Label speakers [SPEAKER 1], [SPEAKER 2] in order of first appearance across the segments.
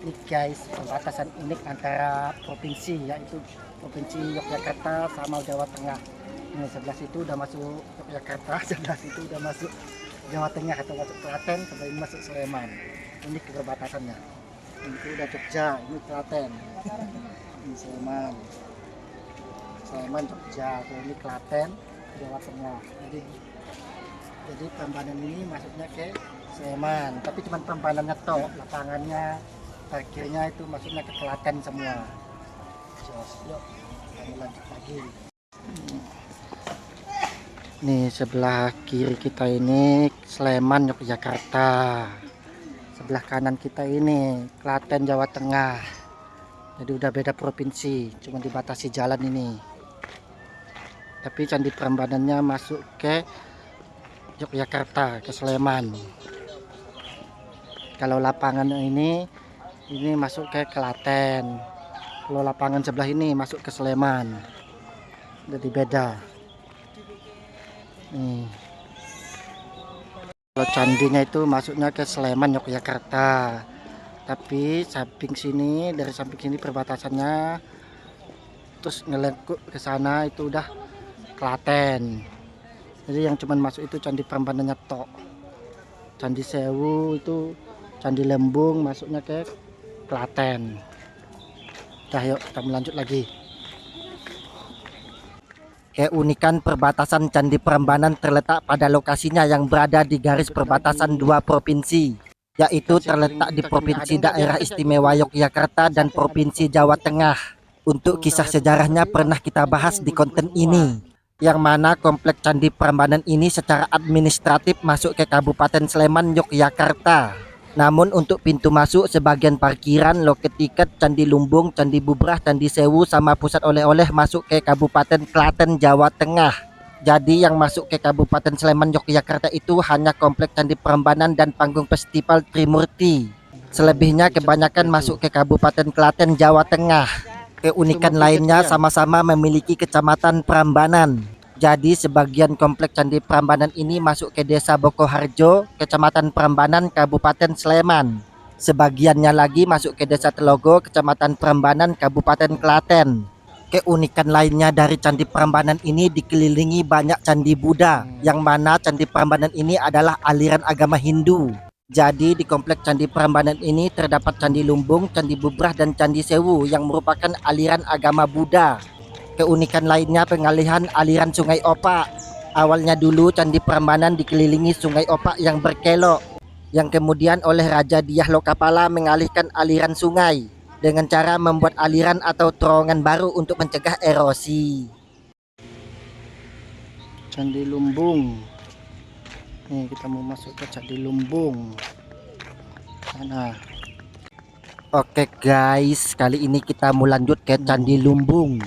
[SPEAKER 1] Ini guys, perbatasan unik antara provinsi, yaitu provinsi Yogyakarta sama Jawa Tengah. Ini sebelah situ udah masuk Yogyakarta, sebelah situ udah masuk Jawa Tengah atau masuk Klaten, sebelah ini masuk Sleman. Unik perbatasannya. Ini udah Jogja, ini Klaten. Ini Sleman. Sleman Jogja, ini Klaten, Jawa Tengah. Jadi Prambanan ini masuknya ke Sleman, tapi cuma Prambanannya tok, lapangannya, parkirnya itu masuknya ke Klaten semua. Yuk, kami lanjut lagi. Nih sebelah kiri kita ini Sleman Yogyakarta, sebelah kanan kita ini Klaten Jawa Tengah. Jadi udah beda provinsi, cuma dibatasi jalan ini. Tapi Candi Prambanannya masuk ke Yogyakarta, ke Sleman. Kalau lapangan ini masuk ke Klaten. Kalau lapangan sebelah ini masuk ke Sleman. Jadi beda. Nih. Kalau candinya itu masuknya ke Sleman Yogyakarta. Tapi dari samping sini perbatasannya terus ngelengkuk ke sana itu udah Klaten. Jadi yang cuman masuk itu Candi Prambanannya tok. Candi Sewu itu, Candi Lembung masuknya ke Klaten. Dah yuk kita melanjut lagi. Keunikan perbatasan Candi Prambanan terletak pada lokasinya yang berada di garis perbatasan dua provinsi, yaitu terletak di Provinsi Daerah Istimewa Yogyakarta dan Provinsi Jawa Tengah. Untuk kisah sejarahnya pernah kita bahas di konten ini, yang mana kompleks Candi Prambanan ini secara administratif masuk ke Kabupaten Sleman, Yogyakarta. Namun untuk pintu masuk, sebagian parkiran, loket tiket, Candi Lumbung, Candi Bubrah, Candi Sewu, sama pusat oleh-oleh masuk ke Kabupaten Klaten, Jawa Tengah. Jadi yang masuk ke Kabupaten Sleman, Yogyakarta itu hanya kompleks Candi Prambanan dan panggung festival Trimurti. Selebihnya kebanyakan masuk ke Kabupaten Klaten, Jawa Tengah. Keunikan lainnya sama-sama memiliki kecamatan Prambanan. Jadi sebagian kompleks Candi Prambanan ini masuk ke Desa Bokoharjo, Kecamatan Prambanan, Kabupaten Sleman. Sebagiannya lagi masuk ke Desa Telogo, Kecamatan Prambanan, Kabupaten Klaten. Keunikan lainnya dari Candi Prambanan ini dikelilingi banyak candi Buddha, yang mana Candi Prambanan ini adalah aliran agama Hindu. Jadi di kompleks Candi Prambanan ini terdapat Candi Lumbung, Candi Bubrah, dan Candi Sewu yang merupakan aliran agama Buddha. Keunikan lainnya pengalihan aliran Sungai Opak. Awalnya dulu Candi Prambanan dikelilingi Sungai Opak yang berkelok, yang kemudian oleh Raja Dyah Lokapala mengalihkan aliran sungai dengan cara membuat aliran atau terowongan baru untuk mencegah erosi. Candi Lumbung. Nih kita mau masuk ke Candi Lumbung. Sana. Oke guys, kali ini kita mau lanjut ke Candi Lumbung.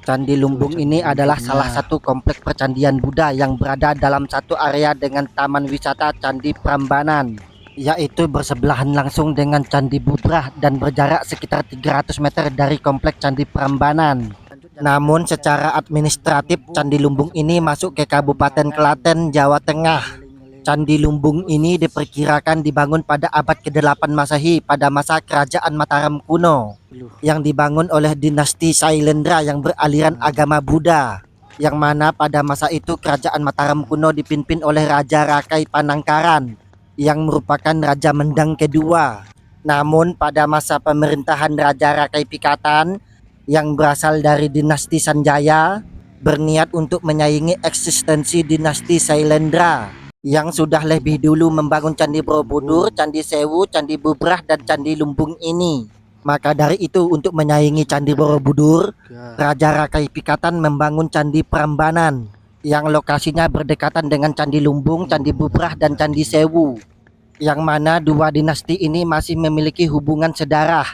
[SPEAKER 1] Candi Lumbung ini adalah salah satu kompleks percandian Buddha yang berada dalam satu area dengan taman wisata Candi Prambanan, yaitu bersebelahan langsung dengan Candi Bubrah dan berjarak sekitar 300 meter dari kompleks Candi Prambanan. Namun secara administratif Candi Lumbung ini masuk ke Kabupaten Klaten, Jawa Tengah. Candi Lumbung ini diperkirakan dibangun pada abad ke-8 Masehi pada masa Kerajaan Mataram kuno, yang dibangun oleh dinasti Sailendra yang beraliran agama Buddha, yang mana pada masa itu Kerajaan Mataram kuno dipimpin oleh Raja Rakai Panangkaran, yang merupakan Raja Mendang kedua. Namun pada masa pemerintahan Raja Rakai Pikatan yang berasal dari dinasti Sanjaya, berniat untuk menyaingi eksistensi dinasti Sailendra yang sudah lebih dulu membangun Candi Borobudur, Candi Sewu, Candi Bubrah, dan Candi Lumbung ini. Maka dari itu untuk menyaingi Candi Borobudur, Raja Rakai Pikatan membangun Candi Prambanan yang lokasinya berdekatan dengan Candi Lumbung, Candi Bubrah, dan Candi Sewu, yang mana dua dinasti ini masih memiliki hubungan sedarah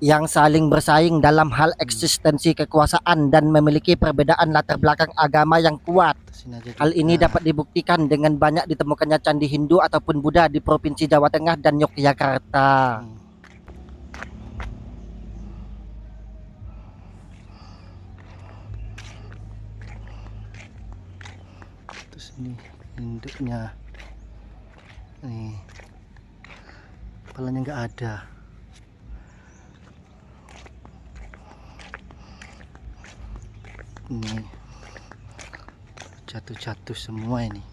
[SPEAKER 1] yang saling bersaing dalam hal eksistensi kekuasaan dan memiliki perbedaan latar belakang agama yang kuat. Hal ini dapat dibuktikan dengan banyak ditemukannya candi Hindu ataupun Buddha di Provinsi Jawa Tengah dan Yogyakarta. Terus ini induknya, nih kepalanya nggak ada. Ini jatuh-jatuh semua ini.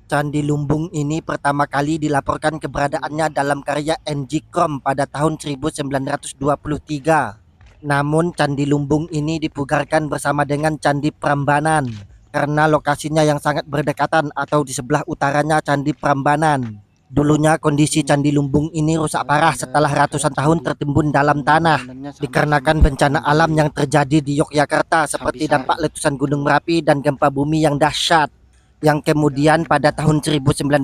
[SPEAKER 1] Candi Lumbung ini pertama kali dilaporkan keberadaannya dalam karya N.G. Krom pada tahun 1923. Namun Candi Lumbung ini dipugarkan bersama dengan Candi Prambanan karena lokasinya yang sangat berdekatan atau di sebelah utaranya Candi Prambanan. Dulunya kondisi Candi Lumbung ini rusak parah setelah ratusan tahun tertimbun dalam tanah dikarenakan bencana alam yang terjadi di Yogyakarta seperti dampak letusan Gunung Merapi dan gempa bumi yang dahsyat. Yang kemudian pada tahun 1990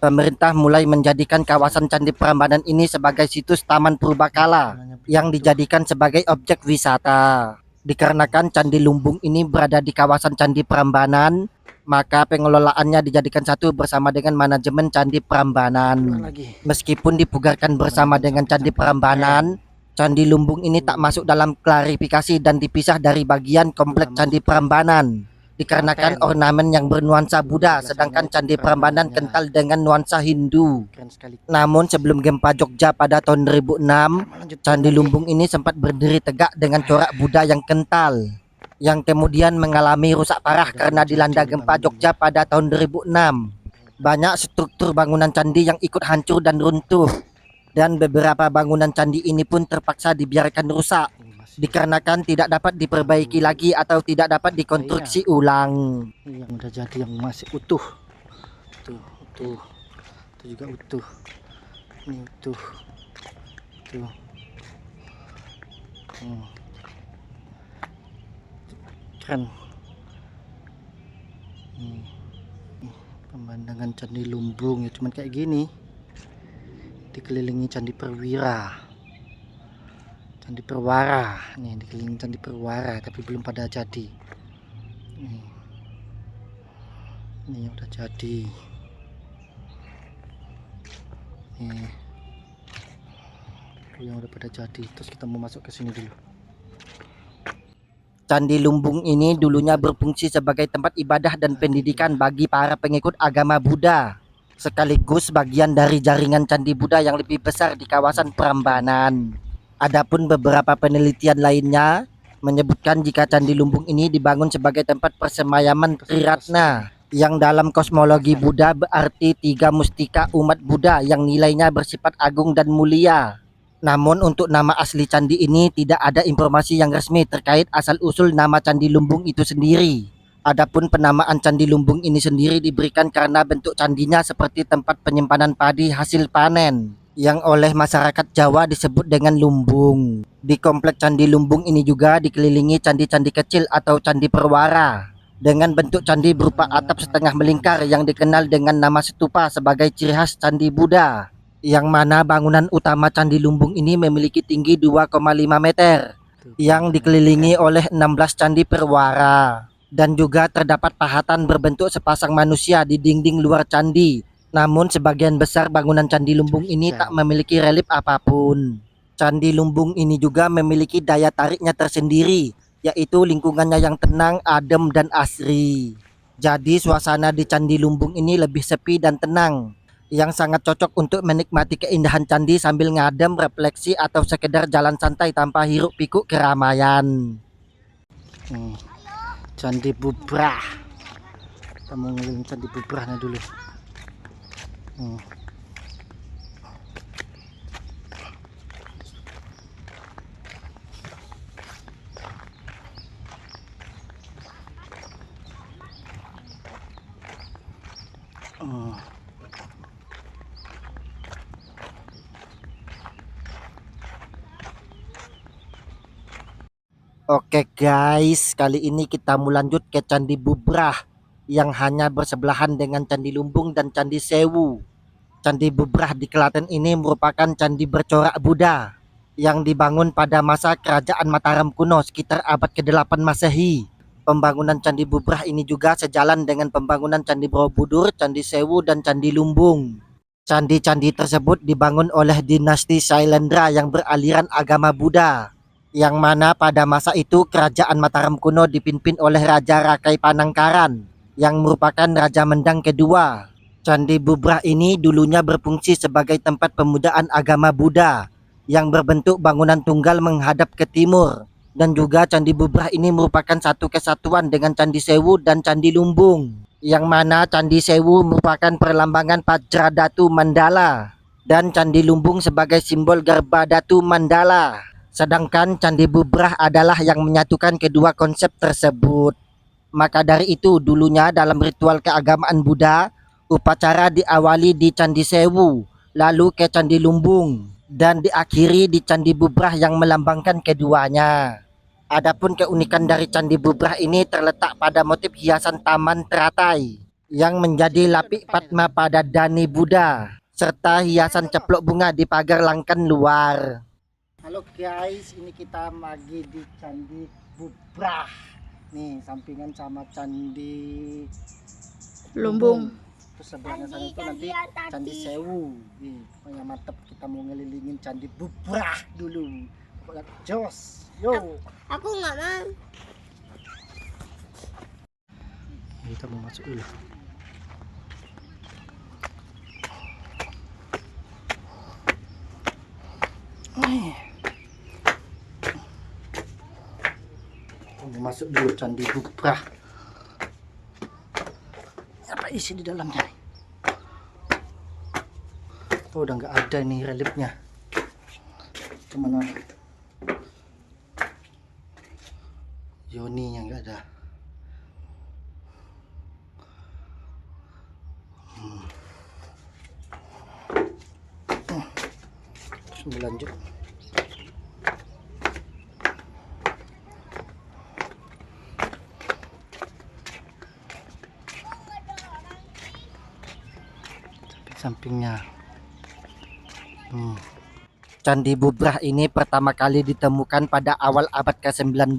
[SPEAKER 1] pemerintah mulai menjadikan kawasan Candi Prambanan ini sebagai situs Taman Purbakala yang dijadikan sebagai objek wisata. Dikarenakan Candi Lumbung ini berada di kawasan Candi Prambanan, maka pengelolaannya dijadikan satu bersama dengan manajemen Candi Prambanan. Meskipun dipugarkan bersama dengan Candi Prambanan, Candi Lumbung ini tak masuk dalam klarifikasi dan dipisah dari bagian kompleks Candi Prambanan. Dikarenakan ornamen yang bernuansa Buddha, sedangkan Candi Prambanan kental dengan nuansa Hindu. Namun sebelum gempa Jogja pada tahun 2006, Candi Lumbung ini sempat berdiri tegak dengan corak Buddha yang kental, yang kemudian mengalami rusak parah karena dilanda gempa Jogja pada tahun 2006. Banyak struktur bangunan candi yang ikut hancur dan runtuh, dan beberapa bangunan candi ini pun terpaksa dibiarkan rusak dikarenakan tidak dapat diperbaiki lagi atau tidak dapat dikonstruksi ulang. Yang udah jadi yang masih utuh, tuh itu juga utuh, ini utuh, tuh. Keren. Nih, pemandangan Candi Lumbung ya cuman kayak gini, dikelilingi Candi Perwira. Candi Perwara, nih dikelilingi Candi Perwara tapi belum pada jadi. Ini yang udah jadi. Nih, yang udah pada jadi. Terus kita mau masuk ke sini dulu. Candi Lumbung ini dulunya berfungsi sebagai tempat ibadah dan pendidikan bagi para pengikut agama Buddha, sekaligus bagian dari jaringan candi Buddha yang lebih besar di kawasan Prambanan. Adapun beberapa penelitian lainnya menyebutkan jika Candi Lumbung ini dibangun sebagai tempat persemayaman Triratna, yang dalam kosmologi Buddha berarti 3 mustika umat Buddha yang nilainya bersifat agung dan mulia. Namun untuk nama asli candi ini tidak ada informasi yang resmi terkait asal-usul nama Candi Lumbung itu sendiri. Adapun penamaan Candi Lumbung ini sendiri diberikan karena bentuk candinya seperti tempat penyimpanan padi hasil panen, yang oleh masyarakat Jawa disebut dengan lumbung. Di kompleks Candi Lumbung ini juga dikelilingi candi-candi kecil atau Candi Perwara dengan bentuk candi berupa atap setengah melingkar yang dikenal dengan nama stupa sebagai ciri khas Candi Buddha, yang mana bangunan utama Candi Lumbung ini memiliki tinggi 2,5 meter yang dikelilingi oleh 16 Candi Perwara, dan juga terdapat pahatan berbentuk sepasang manusia di dinding luar candi. Namun sebagian besar bangunan Candi Lumbung ini tak memiliki relief apapun. Candi Lumbung ini juga memiliki daya tariknya tersendiri, yaitu lingkungannya yang tenang, adem, dan asri. Jadi suasana di Candi Lumbung ini lebih sepi dan tenang, yang sangat cocok untuk menikmati keindahan candi sambil ngadem, refleksi, atau sekedar jalan santai tanpa hiruk pikuk keramaian. Candi Bubrah. Kita mau ngeliling Candi Bubrahnya dulu. Oke guys, kali ini kita mau lanjut ke Candi Bubrah yang hanya bersebelahan dengan Candi Lumbung dan Candi Sewu. Candi Bubrah di Klaten ini merupakan candi bercorak Buddha yang dibangun pada masa Kerajaan Mataram kuno sekitar abad ke-8 Masehi. Pembangunan Candi Bubrah ini juga sejalan dengan pembangunan Candi Borobudur, Candi Sewu, dan Candi Lumbung. Candi-candi tersebut dibangun oleh dinasti Sailendra yang beraliran agama Buddha, yang mana pada masa itu Kerajaan Mataram kuno dipimpin oleh Raja Rakai Panangkaran yang merupakan Raja Mendang kedua. Candi Bubrah ini dulunya berfungsi sebagai tempat pemujaan agama Buddha yang berbentuk bangunan tunggal menghadap ke timur. Dan juga Candi Bubrah ini merupakan satu kesatuan dengan Candi Sewu dan Candi Lumbung. Yang mana Candi Sewu merupakan perlambangan Vajradhatu Mandala dan Candi Lumbung sebagai simbol Garbhadhatu Mandala. Sedangkan Candi Bubrah adalah yang menyatukan kedua konsep tersebut. Maka dari itu dulunya dalam ritual keagamaan Buddha, upacara diawali di Candi Sewu, lalu ke Candi Lumbung, dan diakhiri di Candi Bubrah yang melambangkan keduanya. Adapun keunikan dari Candi Bubrah ini terletak pada motif hiasan taman teratai yang menjadi lapik Padma pada Dani Buddha, serta hiasan ceplok bunga di pagar langkan luar. Halo guys, ini kita lagi di Candi Bubrah. Nih, sampingan sama Candi
[SPEAKER 2] Lumbung.
[SPEAKER 1] Terus sebelahnya sana itu nanti Candi Sewu. Nih, pokoknya mantep, kita mau ngelilingin Candi Bubrah dulu. Pokoknya jos. Yo.
[SPEAKER 2] Aku nggak mau.
[SPEAKER 1] Kita mau masuk dulu. Masuk dulu Candi Bubrah. Apa isi di dalamnya? Oh, udah nggak ada nih reliefnya. Kemana? Yoni yang nggak ada. Terus lanjut. Sampingnya. Candi Bubrah ini pertama kali ditemukan pada awal abad ke-19.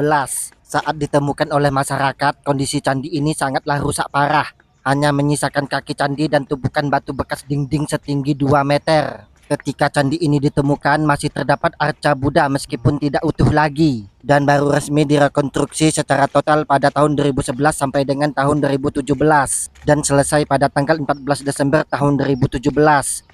[SPEAKER 1] Saat ditemukan oleh masyarakat, kondisi candi ini sangatlah rusak parah. Hanya menyisakan kaki candi dan tumpukan batu bekas dinding setinggi 2 meter. Ketika candi ini ditemukan, masih terdapat arca Buddha meskipun tidak utuh lagi. Dan baru resmi direkonstruksi secara total pada tahun 2011 sampai dengan tahun 2017. Dan selesai pada tanggal 14 Desember tahun 2017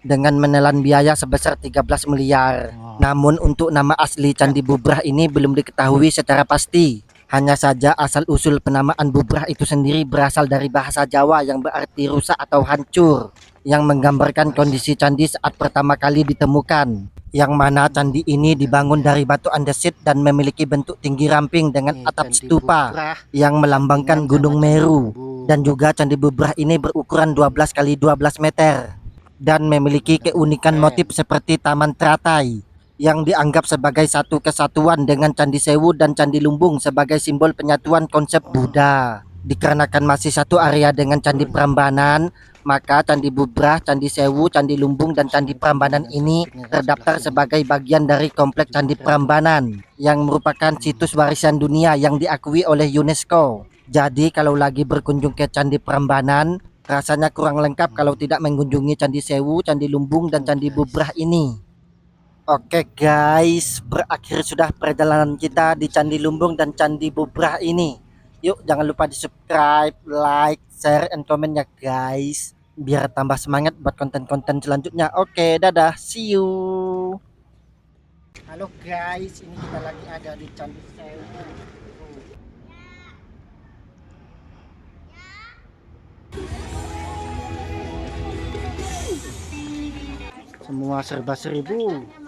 [SPEAKER 1] dengan menelan biaya sebesar 13 miliar. Namun untuk nama asli Candi Bubrah ini belum diketahui secara pasti. Hanya saja asal-usul penamaan Bubrah itu sendiri berasal dari bahasa Jawa yang berarti rusak atau hancur, yang menggambarkan kondisi candi saat pertama kali ditemukan, yang mana candi ini dibangun dari batu andesit dan memiliki bentuk tinggi ramping dengan atap stupa yang melambangkan Gunung Meru. Dan juga Candi Bubrah ini berukuran 12 kali 12 meter dan memiliki keunikan motif seperti taman teratai yang dianggap sebagai satu kesatuan dengan Candi Sewu dan Candi Lumbung sebagai simbol penyatuan konsep Buddha. Dikarenakan masih satu area dengan Candi Prambanan, maka Candi Bubrah, Candi Sewu, Candi Lumbung, dan Candi Prambanan ini terdaftar sebagai bagian dari kompleks Candi Prambanan yang merupakan situs warisan dunia yang diakui oleh UNESCO. Jadi kalau lagi berkunjung ke Candi Prambanan, rasanya kurang lengkap kalau tidak mengunjungi Candi Sewu, Candi Lumbung, dan Candi Bubrah ini. Oke guys, berakhir sudah perjalanan kita di Candi Lumbung dan Candi Bubrah ini. Yuk jangan lupa di subscribe, like, share, and comment ya guys, biar tambah semangat buat konten-konten selanjutnya. Oke, dadah, see you. Halo guys, ini kita lagi ada di Candi Sewu. Semua serba 1000.